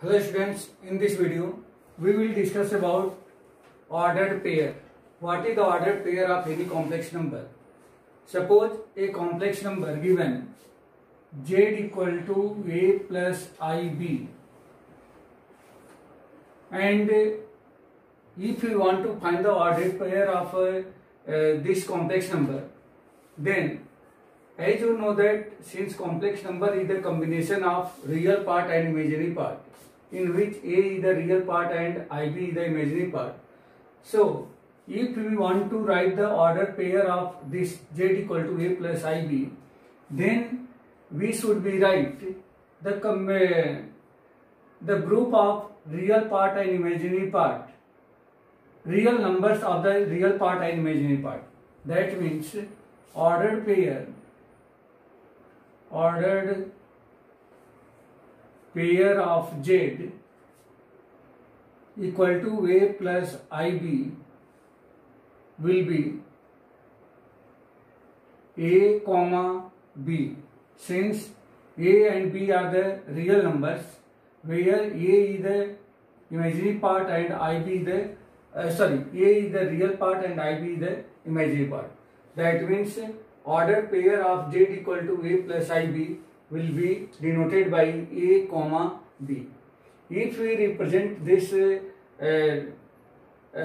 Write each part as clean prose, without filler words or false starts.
Hello students, in this video we will discuss about ordered pair. What is the ordered pair of any complex number? Suppose a complex number given z equal to a plus ib, and if you want to find the ordered pair of this complex number, then as you know that since complex number is the combination of real part and imaginary part, in which a is the real part and ib is the imaginary part. So if we want to write the ordered pair of this z equal to a plus ib, then we should be write the group of real part and imaginary part, real numbers of the real part and imaginary part. That means ordered pair of z equal to a plus ib will be a comma b, since a and b are the real numbers where a is the imaginary part and ib is the a is the real part and ib is the imaginary part. That means ordered pair of z equal to a plus ib will be denoted by a comma b. If we represent this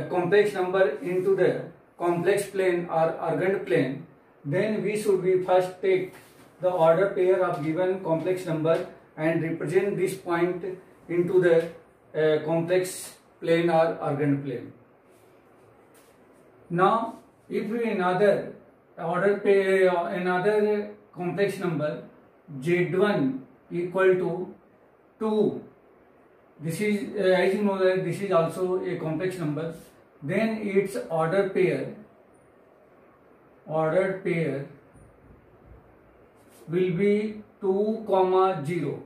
complex number into the complex plane or argand plane, then we should be first take the order pair of given complex number and represent this point into the complex plane or argand plane. Now if we another complex number z1 equal to 2, this is as you know that this is also a complex number, then its ordered pair will be 2, 0.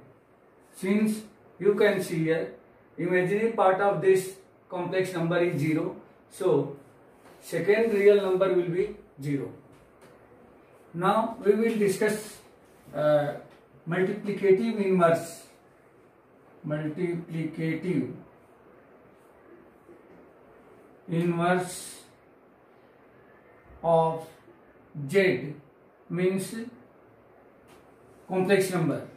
Since you can see here imaginary part of this complex number is 0, so second real number will be 0. Now we will discuss multiplicative inverse of z, means complex number.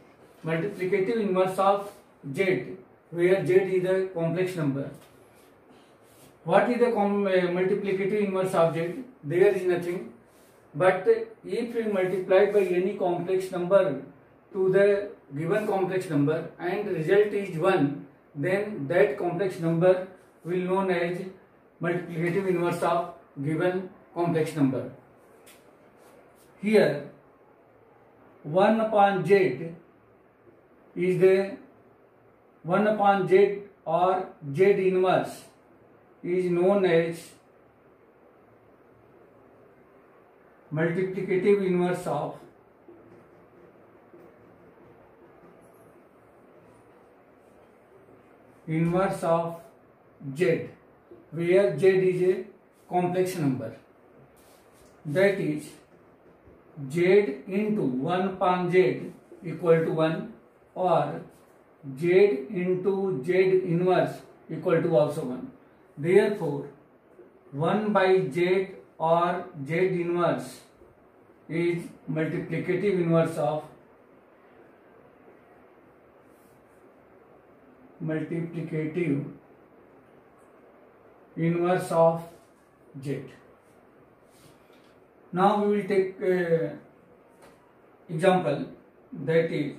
Multiplicative inverse of z, where z is the complex number. What is the multiplicative inverse of z? There is nothing. But if we multiply by any complex number to the given complex number and result is 1, then that complex number will known as multiplicative inverse of given complex number. Here 1 upon z is the 1 upon z or z inverse is known as multiplicative inverse of z, where z is a complex number. That is z into 1 upon z equal to 1, or z into z inverse equal to also 1. Therefore 1 by z or z inverse is multiplicative inverse of z. Now we will take example, that is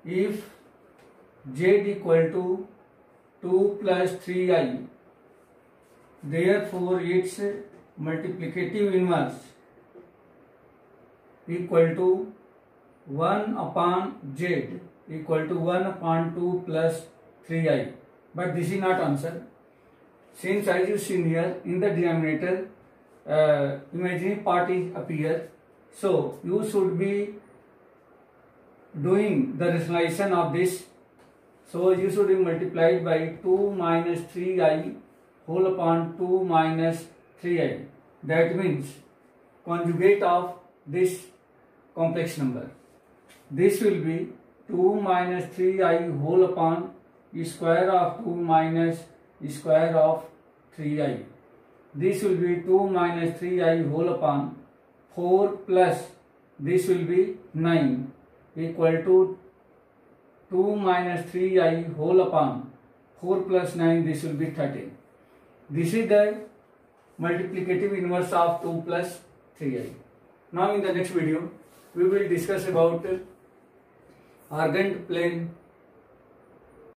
if z equal to 2 plus 3i, therefore its multiplicative inverse equal to 1 upon z equal to 1 upon 2 plus 3i. But this is not answer, since as you see here in the denominator imaginary part is appear, so you should be doing the rationalization of this. So you should be multiplied by 2 minus 3i whole upon 2 minus 3i. That means conjugate of this complex number. This will be 2 minus 3i whole upon square of 2 minus square of 3i. This will be 2 minus 3i whole upon 4 plus this will be 9 equal to 2 minus 3i whole upon 4 plus 9, this will be 13. This is the multiplicative inverse of 2 plus 3i. Now in the next video we will discuss about argand plane